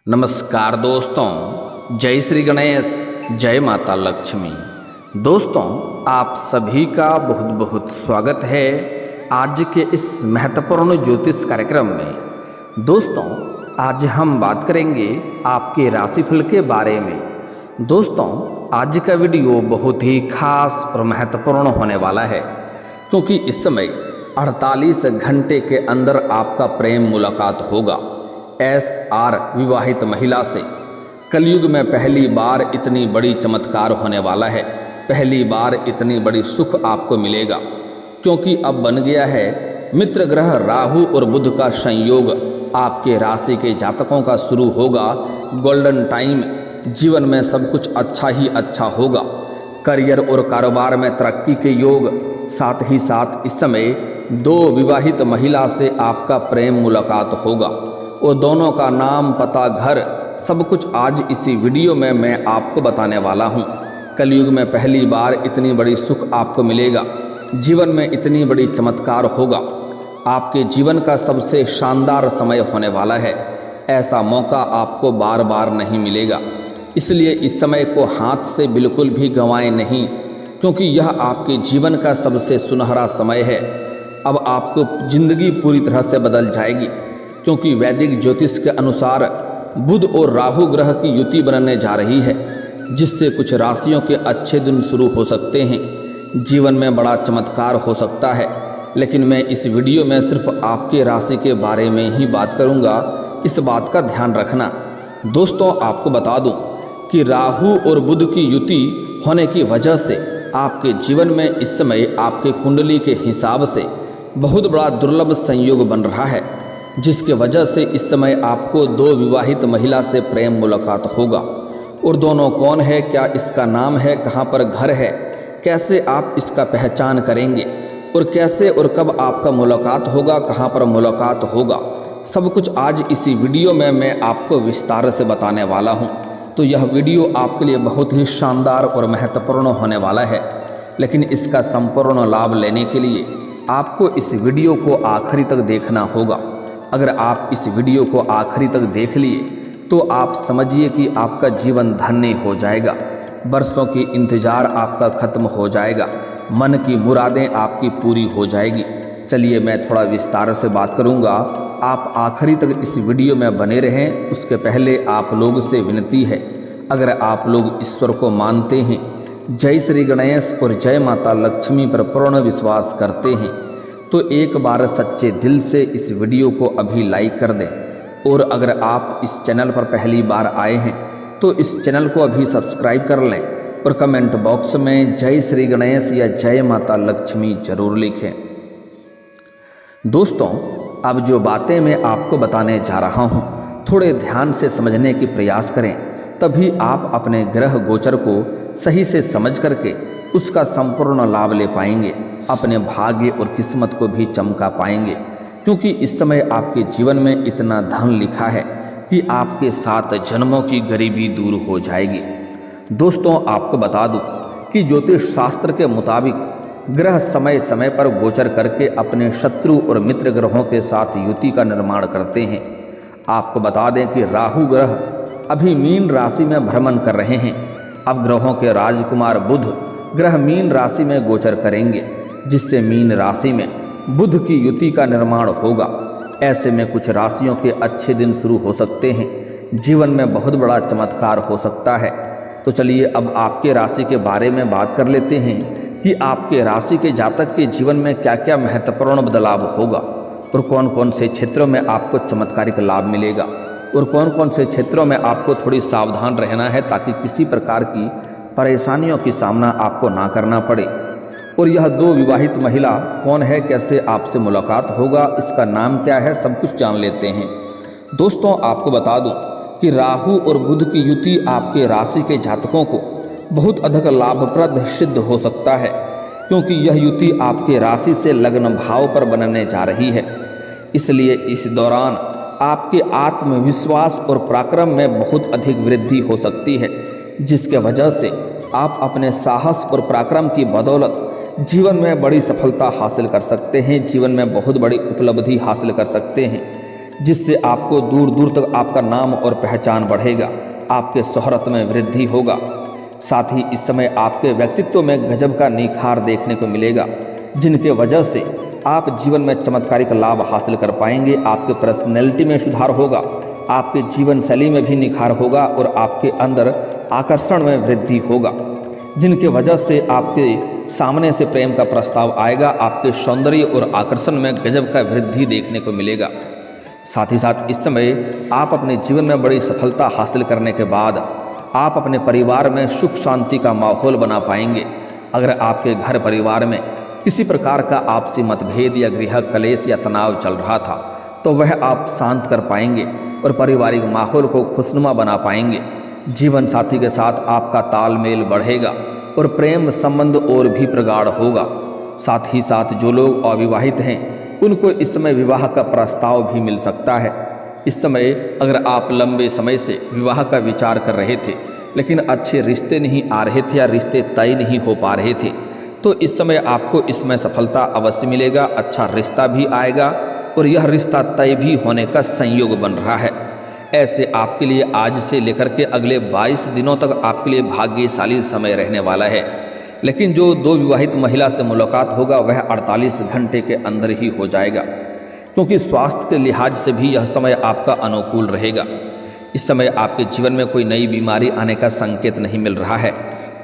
नमस्कार दोस्तों, जय श्री गणेश, जय माता लक्ष्मी। दोस्तों, आप सभी का बहुत बहुत स्वागत है आज के इस महत्वपूर्ण ज्योतिष कार्यक्रम में। दोस्तों, आज हम बात करेंगे आपके राशिफल के बारे में। दोस्तों, आज का वीडियो बहुत ही खास और महत्वपूर्ण होने वाला है, क्योंकि इस समय 48 घंटे के अंदर आपका प्रेम मुलाकात होगा SR विवाहित महिला से। कलयुग में पहली बार इतनी बड़ी चमत्कार होने वाला है, पहली बार इतनी बड़ी सुख आपको मिलेगा, क्योंकि अब बन गया है मित्र ग्रह राहु और बुध का संयोग। आपके राशि के जातकों का शुरू होगा गोल्डन टाइम। जीवन में सब कुछ अच्छा ही अच्छा होगा। करियर और कारोबार में तरक्की के योग, साथ ही साथ इस समय 2 विवाहित महिला से आपका प्रेम मुलाकात होगा और दोनों का नाम, पता, घर सब कुछ आज इसी वीडियो में मैं आपको बताने वाला हूं। कलयुग में पहली बार इतनी बड़ी सुख आपको मिलेगा, जीवन में इतनी बड़ी चमत्कार होगा। आपके जीवन का सबसे शानदार समय होने वाला है। ऐसा मौका आपको बार बार नहीं मिलेगा, इसलिए इस समय को हाथ से बिल्कुल भी गंवाएं नहीं, क्योंकि यह आपके जीवन का सबसे सुनहरा समय है। अब आपको जिंदगी पूरी तरह से बदल जाएगी, क्योंकि वैदिक ज्योतिष के अनुसार बुध और राहु ग्रह की युति बनने जा रही है, जिससे कुछ राशियों के अच्छे दिन शुरू हो सकते हैं। जीवन में बड़ा चमत्कार हो सकता है, लेकिन मैं इस वीडियो में सिर्फ आपके राशि के बारे में ही बात करूंगा, इस बात का ध्यान रखना। दोस्तों, आपको बता दूं कि राहु और बुध की युति होने की वजह से आपके जीवन में इस समय आपके कुंडली के हिसाब से बहुत बड़ा दुर्लभ संयोग बन रहा है, जिसके वजह से इस समय आपको 2 विवाहित महिला से प्रेम मुलाकात होगा। और दोनों कौन है, क्या इसका नाम है, कहाँ पर घर है, कैसे आप इसका पहचान करेंगे और कैसे और कब आपका मुलाकात होगा, कहाँ पर मुलाकात होगा, सब कुछ आज इसी वीडियो में मैं आपको विस्तार से बताने वाला हूँ। तो यह वीडियो आपके लिए बहुत ही शानदार और महत्वपूर्ण होने वाला है, लेकिन इसका संपूर्ण लाभ लेने के लिए आपको इस वीडियो को आखिरी तक देखना होगा। अगर आप इस वीडियो को आखिरी तक देख लिए तो आप समझिए कि आपका जीवन धन्य हो जाएगा, बरसों की इंतजार आपका खत्म हो जाएगा, मन की मुरादें आपकी पूरी हो जाएगी। चलिए, मैं थोड़ा विस्तार से बात करूंगा, आप आखिरी तक इस वीडियो में बने रहें। उसके पहले आप लोग से विनती है, अगर आप लोग ईश्वर को मानते हैं, जय श्री गणेश और जय माता लक्ष्मी पर पूर्ण विश्वास करते हैं, तो एक बार सच्चे दिल से इस वीडियो को अभी लाइक कर दें। और अगर आप इस चैनल पर पहली बार आए हैं तो इस चैनल को अभी सब्सक्राइब कर लें और कमेंट बॉक्स में जय श्री गणेश या जय माता लक्ष्मी जरूर लिखें। दोस्तों, अब जो बातें मैं आपको बताने जा रहा हूँ, थोड़े ध्यान से समझने की प्रयास करें, तभी आप अपने ग्रह गोचर को सही से समझ करके उसका संपूर्ण लाभ ले पाएंगे, अपने भाग्य और किस्मत को भी चमका पाएंगे। क्योंकि इस समय आपके जीवन में इतना धन लिखा है कि आपके 7 जन्मों की गरीबी दूर हो जाएगी। दोस्तों, आपको बता दूं कि ज्योतिष शास्त्र के मुताबिक ग्रह समय समय पर गोचर करके अपने शत्रु और मित्र ग्रहों के साथ युति का निर्माण करते हैं। आपको बता दें कि राहु ग्रह अभी मीन राशि में भ्रमण कर रहे हैं। अब ग्रहों के राजकुमार बुध ग्रह मीन राशि में गोचर करेंगे, जिससे मीन राशि में बुध की युति का निर्माण होगा। ऐसे में कुछ राशियों के अच्छे दिन शुरू हो सकते हैं, जीवन में बहुत बड़ा चमत्कार हो सकता है। तो चलिए, अब आपके राशि के बारे में बात कर लेते हैं कि आपके राशि के जातक के जीवन में क्या क्या महत्वपूर्ण बदलाव होगा और कौन कौन से क्षेत्रों में आपको चमत्कारिक लाभ मिलेगा और कौन कौन से क्षेत्रों में आपको थोड़ी सावधान रहना है, ताकि किसी प्रकार की परेशानियों की सामना आपको ना करना पड़े। और यह 2 विवाहित महिला कौन है, कैसे आपसे मुलाकात होगा, इसका नाम क्या है, सब कुछ जान लेते हैं। दोस्तों, आपको बता दूं कि राहु और बुध की युति आपके राशि के जातकों को बहुत अधिक लाभप्रद सिद्ध हो सकता है, क्योंकि यह युति आपके राशि से लग्न भाव पर बनने जा रही है। इसलिए इस दौरान आपके आत्मविश्वास और पराक्रम में बहुत अधिक वृद्धि हो सकती है, जिसके वजह से आप अपने साहस और पराक्रम की बदौलत जीवन में बड़ी सफलता हासिल कर सकते हैं, जीवन में बहुत बड़ी उपलब्धि हासिल कर सकते हैं। जिससे आपको दूर दूर तक आपका नाम और पहचान बढ़ेगा, आपके शोहरत में वृद्धि होगा। साथ ही इस समय आपके व्यक्तित्व में गजब का निखार देखने को मिलेगा, जिनके वजह से आप जीवन में चमत्कारिक लाभ हासिल कर पाएंगे। आपके पर्सनैलिटी में सुधार होगा, आपके जीवन शैली में भी निखार होगा और आपके अंदर आकर्षण में वृद्धि होगा, जिनके वजह से आपके सामने से प्रेम का प्रस्ताव आएगा। आपके सौंदर्य और आकर्षण में गजब का वृद्धि देखने को मिलेगा। साथ ही साथ इस समय आप अपने जीवन में बड़ी सफलता हासिल करने के बाद आप अपने परिवार में सुख शांति का माहौल बना पाएंगे। अगर आपके घर परिवार में किसी प्रकार का आपसी मतभेद या गृह कलेश या तनाव चल रहा था तो वह आप शांत कर पाएंगे और पारिवारिक माहौल को खुशनुमा बना पाएंगे। जीवन साथी के साथ आपका तालमेल बढ़ेगा और प्रेम संबंध और भी प्रगाढ़ होगा। साथ ही साथ जो लोग अविवाहित हैं उनको इस समय विवाह का प्रस्ताव भी मिल सकता है। इस समय अगर आप लंबे समय से विवाह का विचार कर रहे थे लेकिन अच्छे रिश्ते नहीं आ रहे थे या रिश्ते तय नहीं हो पा रहे थे तो इस समय आपको इसमें सफलता अवश्य मिलेगा। अच्छा रिश्ता भी आएगा और यह रिश्ता तय भी होने का संयोग बन रहा है। ऐसे आपके लिए आज से लेकर के अगले 22 दिनों तक आपके लिए भाग्यशाली समय रहने वाला है। लेकिन जो दो विवाहित महिला से मुलाकात होगा वह 48 घंटे के अंदर ही हो जाएगा, क्योंकि स्वास्थ्य के लिहाज से भी यह समय आपका अनुकूल रहेगा। इस समय आपके जीवन में कोई नई बीमारी आने का संकेत नहीं मिल रहा है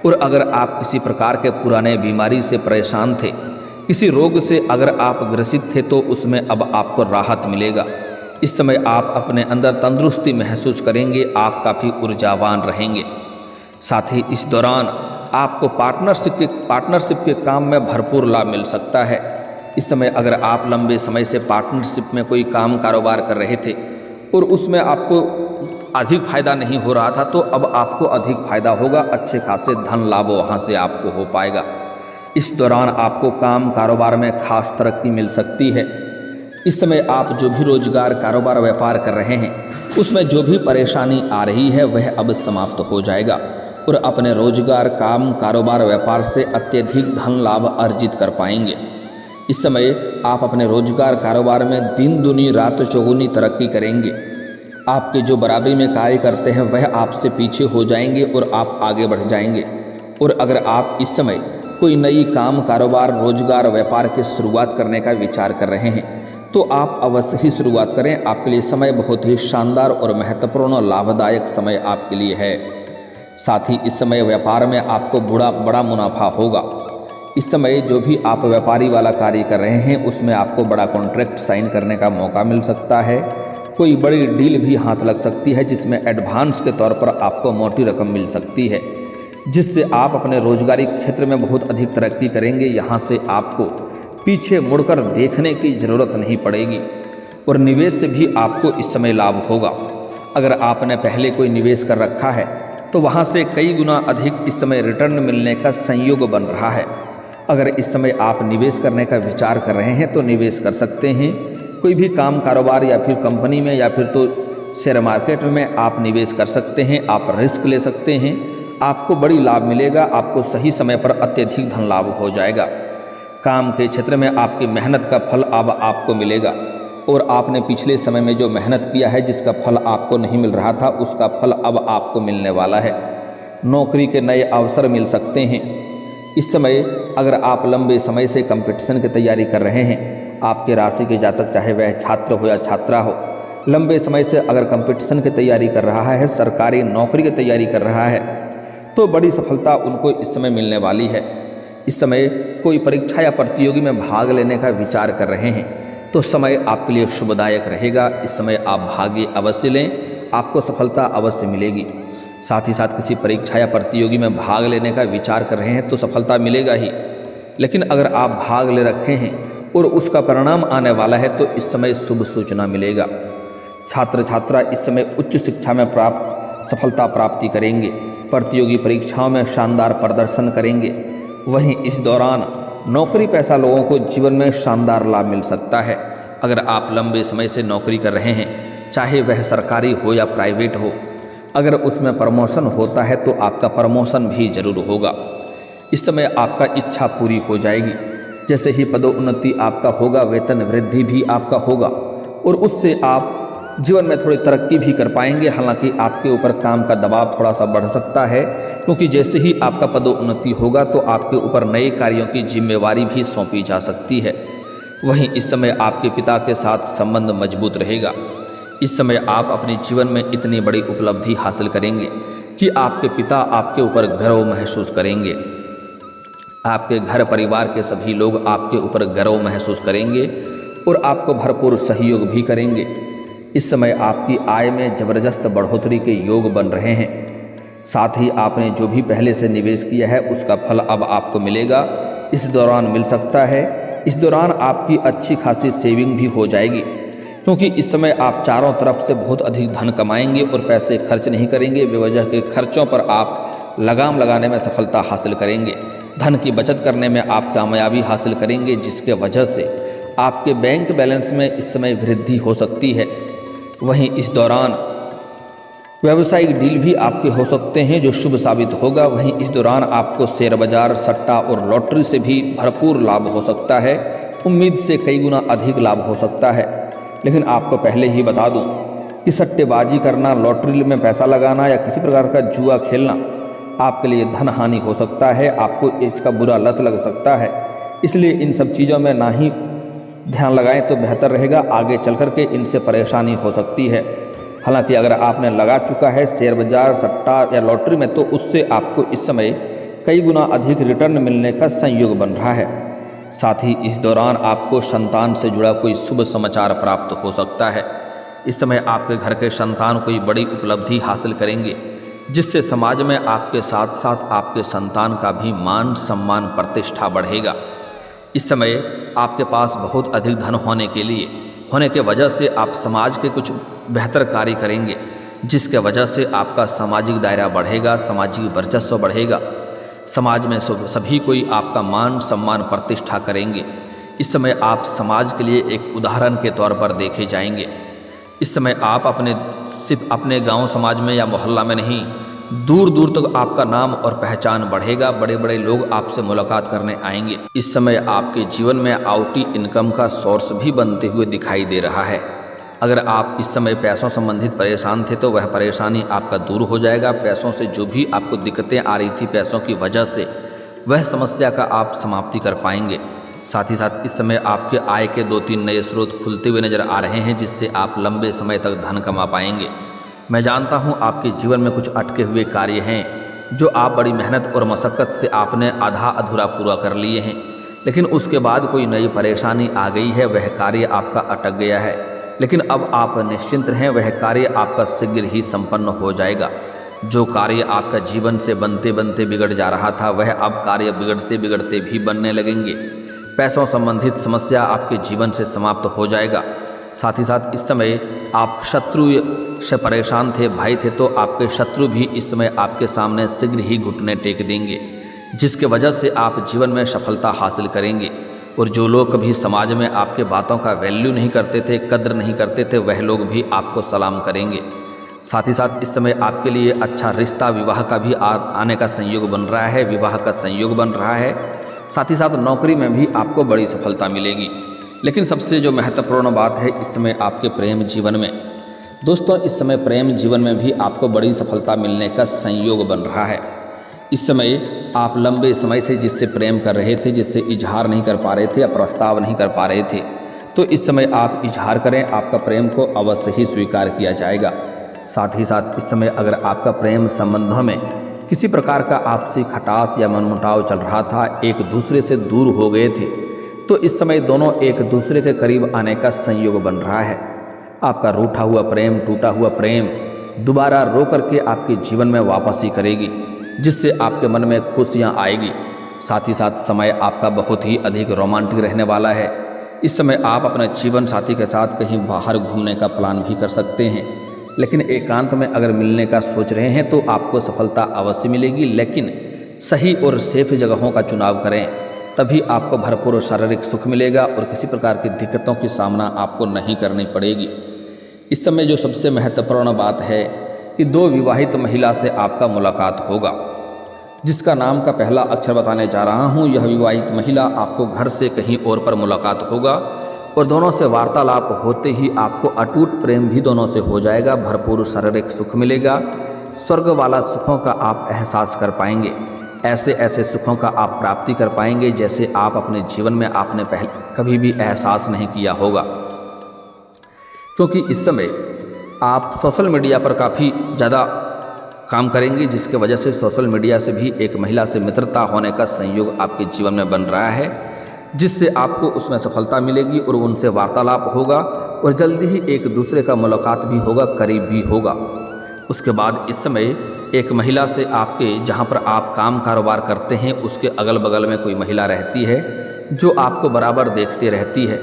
और अगर आप किसी प्रकार के पुराने बीमारी से परेशान थे, किसी रोग से अगर आप ग्रसित थे तो उसमें अब आपको राहत मिलेगा। इस समय आप अपने अंदर तंदुरुस्ती महसूस करेंगे, आप काफ़ी ऊर्जावान रहेंगे। साथ ही इस दौरान आपको पार्टनरशिप के काम में भरपूर लाभ मिल सकता है। इस समय अगर आप लंबे समय से पार्टनरशिप में कोई काम कारोबार कर रहे थे और उसमें आपको अधिक फायदा नहीं हो रहा था तो अब आपको अधिक फायदा होगा, अच्छे खासे धन लाभ वहाँ से आपको हो पाएगा। इस दौरान आपको काम कारोबार में खास तरक्की मिल सकती है। इस समय आप जो भी रोजगार कारोबार व्यापार कर रहे हैं उसमें जो भी परेशानी आ रही है वह अब समाप्त हो जाएगा और अपने रोजगार काम कारोबार व्यापार से अत्यधिक धन लाभ अर्जित कर पाएंगे। इस समय आप अपने रोजगार कारोबार में दिन दूनी रात चौगुनी तरक्की करेंगे। आपके जो बराबरी में कार्य करते हैं वह आपसे पीछे हो जाएंगे और आप आगे बढ़ जाएंगे। और अगर आप इस समय कोई नई काम कारोबार रोजगार व्यापार की शुरुआत करने का विचार कर रहे हैं तो आप अवश्य ही शुरुआत करें। आपके लिए समय बहुत ही शानदार और महत्वपूर्ण और लाभदायक समय आपके लिए है। साथ ही इस समय व्यापार में आपको बड़ा मुनाफा होगा। इस समय जो भी आप व्यापारी वाला कार्य कर रहे हैं उसमें आपको बड़ा कॉन्ट्रैक्ट साइन करने का मौका मिल सकता है। कोई बड़ी डील भी हाथ लग सकती है जिसमें एडवांस के तौर पर आपको मोटी रकम मिल सकती है, जिससे आप अपने रोजगारी क्षेत्र में बहुत अधिक तरक्की करेंगे। यहाँ से आपको पीछे मुड़कर देखने की ज़रूरत नहीं पड़ेगी और निवेश से भी आपको इस समय लाभ होगा। अगर आपने पहले कोई निवेश कर रखा है तो वहाँ से कई गुना अधिक इस समय रिटर्न मिलने का संयोग बन रहा है। अगर इस समय आप निवेश करने का विचार कर रहे हैं तो निवेश कर सकते हैं। कोई भी काम कारोबार या फिर कंपनी में या फिर तो शेयर मार्केट में आप निवेश कर सकते हैं, आप रिस्क ले सकते हैं, आपको बड़ी लाभ मिलेगा। आपको सही समय पर अत्यधिक धन लाभ हो जाएगा। काम के क्षेत्र में आपकी मेहनत का फल अब आपको मिलेगा और आपने पिछले समय में जो मेहनत किया है जिसका फल आपको नहीं मिल रहा था उसका फल अब आपको मिलने वाला है। नौकरी के नए अवसर मिल सकते हैं। इस समय अगर आप लंबे समय से कंपटीशन की तैयारी कर रहे हैं, आपके राशि के जातक चाहे वह छात्र हो या छात्रा हो, लंबे समय से अगर कंपटीशन की तैयारी कर रहा है, सरकारी नौकरी की तैयारी कर रहा है तो बड़ी सफलता उनको इस समय मिलने वाली है। इस समय कोई परीक्षा या प्रतियोगी में भाग लेने का विचार कर रहे हैं तो समय आपके लिए शुभदायक रहेगा। इस समय आप भाग्य अवश्य लें, आपको सफलता अवश्य मिलेगी। साथ ही साथ किसी परीक्षा या प्रतियोगी में भाग लेने का विचार कर रहे हैं तो सफलता मिलेगा ही, लेकिन अगर आप भाग ले रखे हैं और उसका परिणाम आने वाला है तो इस समय शुभ सूचना मिलेगा। छात्र छात्रा इस समय उच्च शिक्षा में सफलता प्राप्ति करेंगे, प्रतियोगी परीक्षाओं में शानदार प्रदर्शन करेंगे। वहीं इस दौरान नौकरी पेशा लोगों को जीवन में शानदार लाभ मिल सकता है। अगर आप लंबे समय से नौकरी कर रहे हैं, चाहे वह सरकारी हो या प्राइवेट हो, अगर उसमें प्रमोशन होता है तो आपका प्रमोशन भी जरूर होगा। इस समय आपका इच्छा पूरी हो जाएगी। जैसे ही पदोन्नति आपका होगा, वेतन वृद्धि भी आपका होगा और उससे आप जीवन में थोड़ी तरक्की भी कर पाएंगे। हालांकि आपके ऊपर काम का दबाव थोड़ा सा बढ़ सकता है, क्योंकि जैसे ही आपका पदोन्नति होगा तो आपके ऊपर नए कार्यों की जिम्मेवारी भी सौंपी जा सकती है। वहीं इस समय आपके पिता के साथ संबंध मजबूत रहेगा। इस समय आप अपने जीवन में इतनी बड़ी उपलब्धि हासिल करेंगे कि आपके पिता आपके ऊपर गर्व महसूस करेंगे। आपके घर परिवार के सभी लोग आपके ऊपर गर्व महसूस करेंगे और आपको भरपूर सहयोग भी करेंगे। इस समय आपकी आय में ज़बरदस्त बढ़ोतरी के योग बन रहे हैं। साथ ही आपने जो भी पहले से निवेश किया है उसका फल अब आपको मिलेगा, इस दौरान मिल सकता है। इस दौरान आपकी अच्छी खासी सेविंग भी हो जाएगी, क्योंकि इस समय आप चारों तरफ से बहुत अधिक धन कमाएंगे और पैसे खर्च नहीं करेंगे। बेवजह के खर्चों पर आप लगाम लगाने में सफलता हासिल करेंगे। धन की बचत करने में आप कामयाबी हासिल करेंगे, जिसके वजह से आपके बैंक बैलेंस में इस समय वृद्धि हो सकती है। वहीं इस दौरान व्यावसायिक डील भी आपके हो सकते हैं जो शुभ साबित होगा। वहीं इस दौरान आपको शेयर बाजार, सट्टा और लॉटरी से भी भरपूर लाभ हो सकता है। उम्मीद से कई गुना अधिक लाभ हो सकता है। लेकिन आपको पहले ही बता दूं कि सट्टेबाजी करना, लॉटरी में पैसा लगाना या किसी प्रकार का जुआ खेलना आपके लिए धन हानि हो सकता है। आपको इसका बुरा लत लग सकता है, इसलिए इन सब चीज़ों में ना ही ध्यान लगाएं तो बेहतर रहेगा। आगे चल कर के इनसे परेशानी हो सकती है। हालांकि अगर आपने लगा चुका है शेयर बाजार, सट्टा या लॉटरी में, तो उससे आपको इस समय कई गुना अधिक रिटर्न मिलने का संयोग बन रहा है। साथ ही इस दौरान आपको संतान से जुड़ा कोई शुभ समाचार प्राप्त हो सकता है। इस समय आपके घर के संतान कोई बड़ी उपलब्धि हासिल करेंगे, जिससे समाज में आपके साथ साथ आपके संतान का भी मान सम्मान प्रतिष्ठा बढ़ेगा। इस समय आपके पास बहुत अधिक धन होने के वजह से आप समाज के कुछ बेहतर कार्य करेंगे, जिसके वजह से आपका सामाजिक दायरा बढ़ेगा, सामाजिक वर्चस्व बढ़ेगा। समाज में सभी कोई आपका मान सम्मान प्रतिष्ठा करेंगे। इस समय आप समाज के लिए एक उदाहरण के तौर पर देखे जाएंगे। इस समय आप सिर्फ अपने गांव समाज में या मोहल्ला में नहीं, दूर दूर तक आपका नाम और पहचान बढ़ेगा। बड़े बड़े लोग आपसे मुलाकात करने आएंगे। इस समय आपके जीवन में आउटी इनकम का सोर्स भी बनते हुए दिखाई दे रहा है। अगर आप इस समय पैसों संबंधित परेशान थे तो वह परेशानी आपका दूर हो जाएगा। पैसों से जो भी आपको दिक्कतें आ रही थी पैसों की वजह से, वह समस्या का आप समाप्ति कर पाएंगे। साथ ही साथ इस समय आपके आय के 2-3 नए स्रोत खुलते हुए नजर आ रहे हैं, जिससे आप लंबे समय तक धन कमा पाएंगे। मैं जानता हूं आपके जीवन में कुछ अटके हुए कार्य हैं जो आप बड़ी मेहनत और मशक्क़त से आपने आधा अधूरा पूरा कर लिए हैं, लेकिन उसके बाद कोई नई परेशानी आ गई है, वह कार्य आपका अटक गया है। लेकिन अब आप निश्चिंत रहें, वह कार्य आपका शीघ्र ही संपन्न हो जाएगा। जो कार्य आपका जीवन से बनते बनते बिगड़ जा रहा था, वह अब कार्य बिगड़ते बिगड़ते भी बनने लगेंगे। पैसों संबंधित समस्या आपके जीवन से समाप्त हो जाएगा। साथ ही साथ इस समय आप शत्रु से परेशान थे, भय थे, तो आपके शत्रु भी इस समय आपके सामने शीघ्र ही घुटने टेक देंगे, जिसके वजह से आप जीवन में सफलता हासिल करेंगे। और जो लोग कभी समाज में आपके बातों का वैल्यू नहीं करते थे, कद्र नहीं करते थे, वह लोग भी आपको सलाम करेंगे। साथ ही साथ इस समय आपके लिए अच्छा रिश्ता, विवाह का भी आने का संयोग बन रहा है, विवाह का संयोग बन रहा है। साथ ही साथ नौकरी में भी आपको बड़ी सफलता मिलेगी। लेकिन सबसे जो महत्वपूर्ण बात है इस समय आपके प्रेम जीवन में, दोस्तों इस समय प्रेम जीवन में भी आपको बड़ी सफलता मिलने का संयोग बन रहा है। इस समय आप लंबे समय से जिससे प्रेम कर रहे थे, जिससे इजहार नहीं कर पा रहे थे या प्रस्ताव नहीं कर पा रहे थे, तो इस समय आप इजहार करें, आपका प्रेम को अवश्य ही स्वीकार किया जाएगा। साथ ही साथ इस समय अगर आपका प्रेम संबंधों में किसी प्रकार का आपसी खटास या मनमुटाव चल रहा था, एक दूसरे से दूर हो गए थे, तो इस समय दोनों एक दूसरे के करीब आने का संयोग बन रहा है। आपका रूठा हुआ प्रेम, टूटा हुआ प्रेम दोबारा रो करके आपके जीवन में वापसी करेगी, जिससे आपके मन में खुशियाँ आएगी। साथ ही साथ समय आपका बहुत ही अधिक रोमांटिक रहने वाला है। इस समय आप अपने जीवन साथी के साथ कहीं बाहर घूमने का प्लान भी कर सकते हैं, लेकिन एकांत में अगर मिलने का सोच रहे हैं तो आपको सफलता अवश्य मिलेगी। लेकिन सही और सेफ जगहों का चुनाव करें, तभी आपको भरपूर शारीरिक सुख मिलेगा और किसी प्रकार की दिक्कतों की सामना आपको नहीं करनी पड़ेगी। इस समय जो सबसे महत्वपूर्ण बात है कि 2 विवाहित महिला से आपका मुलाकात होगा, जिसका नाम का पहला अक्षर बताने जा रहा हूँ। यह विवाहित महिला आपको घर से कहीं और पर मुलाकात होगा, और दोनों से वार्तालाप होते ही आपको अटूट प्रेम भी दोनों से हो जाएगा, भरपूर शारीरिक सुख मिलेगा, स्वर्ग वाला सुखों का आप एहसास कर पाएंगे। ऐसे ऐसे सुखों का आप प्राप्ति कर पाएंगे जैसे आप अपने जीवन में आपने पहले कभी भी एहसास नहीं किया होगा। क्योंकि इस समय आप सोशल मीडिया पर काफ़ी ज़्यादा काम करेंगे, जिसके वजह से सोशल मीडिया से भी एक महिला से मित्रता होने का संयोग आपके जीवन में बन रहा है, जिससे आपको उसमें सफलता मिलेगी और उनसे वार्तालाप होगा और जल्दी ही एक दूसरे का मुलाकात भी होगा, करीब भी होगा। उसके बाद इस समय एक महिला से आपके जहाँ पर आप काम कारोबार करते हैं उसके अगल बगल में कोई महिला रहती है जो आपको बराबर देखती रहती है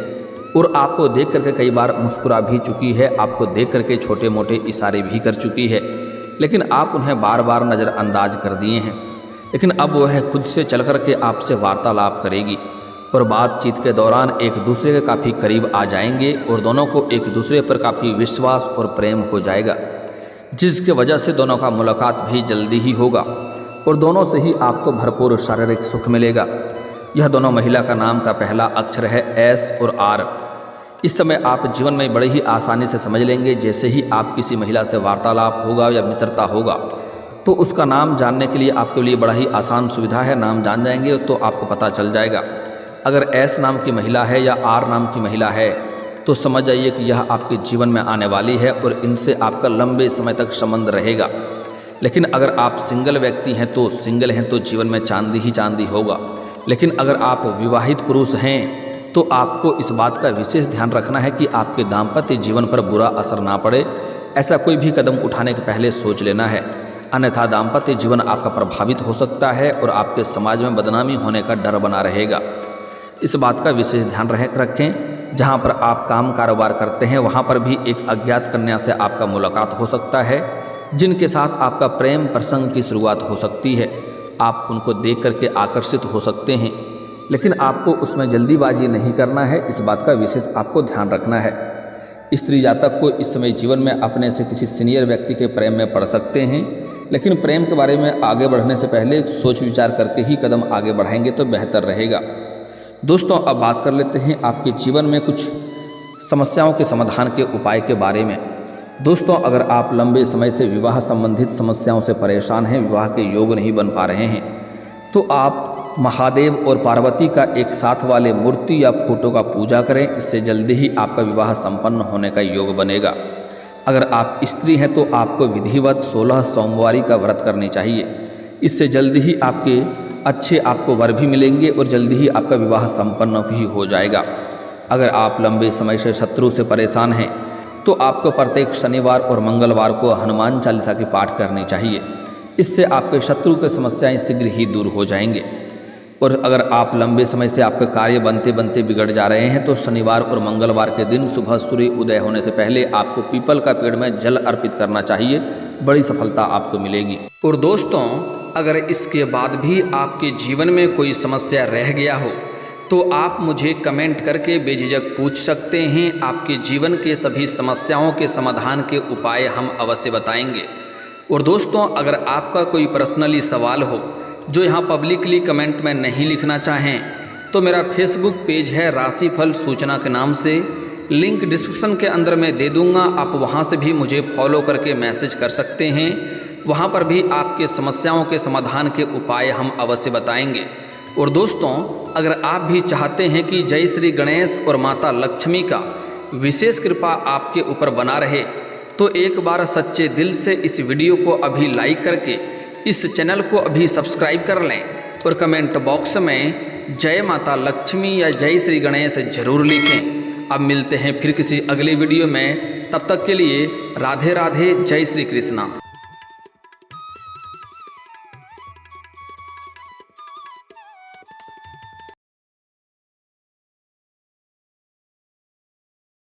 और आपको देख करके कई बार मुस्कुरा भी चुकी है, आपको देख करके छोटे मोटे इशारे भी कर चुकी है, लेकिन आप उन्हें बार बार नज़रअंदाज कर दिए हैं। लेकिन अब वह खुद से चल करके आपसे वार्तालाप करेगी और बातचीत के दौरान एक दूसरे के काफ़ी करीब आ जाएंगे और दोनों को एक दूसरे पर काफ़ी विश्वास और प्रेम हो जाएगा, जिसके वजह से दोनों का मुलाकात भी जल्दी ही होगा और दोनों से ही आपको भरपूर शारीरिक सुख मिलेगा। यह दोनों महिला का नाम का पहला अक्षर है एस और आर। इस समय आप जीवन में बड़ी ही आसानी से समझ लेंगे। जैसे ही आप किसी महिला से वार्तालाप होगा या मित्रता होगा तो उसका नाम जानने के लिए आपके लिए बड़ा ही आसान सुविधा है। नाम जान जाएंगे तो आपको पता चल जाएगा। अगर एस नाम की महिला है या आर नाम की महिला है तो समझ जाइए कि यह आपके जीवन में आने वाली है और इनसे आपका लंबे समय तक संबंध रहेगा। लेकिन अगर आप सिंगल व्यक्ति हैं तो जीवन में चांदी ही चांदी होगा। लेकिन अगर आप विवाहित पुरुष हैं तो आपको इस बात का विशेष ध्यान रखना है कि आपके दाम्पत्य जीवन पर बुरा असर ना पड़े। ऐसा कोई भी कदम उठाने के पहले सोच लेना है, अन्यथा दाम्पत्य जीवन आपका प्रभावित हो सकता है और आपके समाज में बदनामी होने का डर बना रहेगा। इस बात का विशेष ध्यान रखें। जहाँ पर आप काम कारोबार करते हैं वहाँ पर भी एक अज्ञात कन्या से आपका मुलाकात हो सकता है, जिनके साथ आपका प्रेम प्रसंग की शुरुआत हो सकती है। आप उनको देख करके आकर्षित हो सकते हैं, लेकिन आपको उसमें जल्दीबाजी नहीं करना है। इस बात का विशेष आपको ध्यान रखना है। स्त्री जातक को इस समय जीवन में अपने से किसी सीनियर व्यक्ति के प्रेम में पड़ सकते हैं, लेकिन प्रेम के बारे में आगे बढ़ने से पहले सोच विचार करके ही कदम आगे बढ़ाएंगे तो बेहतर रहेगा। दोस्तों, अब बात कर लेते हैं आपके जीवन में कुछ समस्याओं के समाधान के उपाय के बारे में। दोस्तों, अगर आप लंबे समय से विवाह संबंधित समस्याओं से परेशान हैं, विवाह के योग नहीं बन पा रहे हैं, तो आप महादेव और पार्वती का एक साथ वाले मूर्ति या फोटो का पूजा करें। इससे जल्दी ही आपका विवाह संपन्न होने का योग बनेगा। अगर आप स्त्री हैं तो आपको विधिवत 16 सोमवारी का व्रत करनी चाहिए। इससे जल्दी ही आपको वर भी मिलेंगे और जल्दी ही आपका विवाह संपन्न भी हो जाएगा। अगर आप लंबे समय से शत्रु से परेशान हैं तो आपको प्रत्येक शनिवार और मंगलवार को हनुमान चालीसा की पाठ करनी चाहिए। इससे आपके शत्रु की समस्याएं शीघ्र ही दूर हो जाएंगे। और अगर आप लंबे समय से आपके कार्य बनते बनते बिगड़ जा रहे हैं तो शनिवार और मंगलवार के दिन सुबह सूर्य उदय होने से पहले आपको पीपल का पेड़ में जल अर्पित करना चाहिए। बड़ी सफलता आपको मिलेगी। और दोस्तों, अगर इसके बाद भी आपके जीवन में कोई समस्या रह गया हो तो आप मुझे कमेंट करके बेझिझक पूछ सकते हैं। आपके जीवन के सभी समस्याओं के समाधान के उपाय हम अवश्य बताएंगे। और दोस्तों, अगर आपका कोई पर्सनली सवाल हो जो यहाँ पब्लिकली कमेंट में नहीं लिखना चाहें तो मेरा फेसबुक पेज है राशिफल सूचना के नाम से, लिंक डिस्क्रिप्शन के अंदर मैं दे दूँगा। आप वहाँ से भी मुझे फॉलो करके मैसेज कर सकते हैं। वहाँ पर भी आपके समस्याओं के समाधान के उपाय हम अवश्य बताएंगे। और दोस्तों, अगर आप भी चाहते हैं कि जय श्री गणेश और माता लक्ष्मी का विशेष कृपा आपके ऊपर बना रहे तो एक बार सच्चे दिल से इस वीडियो को अभी लाइक करके इस चैनल को अभी सब्सक्राइब कर लें और कमेंट बॉक्स में जय माता लक्ष्मी या जय श्री गणेश जरूर लिखें। अब मिलते हैं फिर किसी अगले वीडियो में। तब तक के लिए राधे राधे, जय श्री कृष्णा।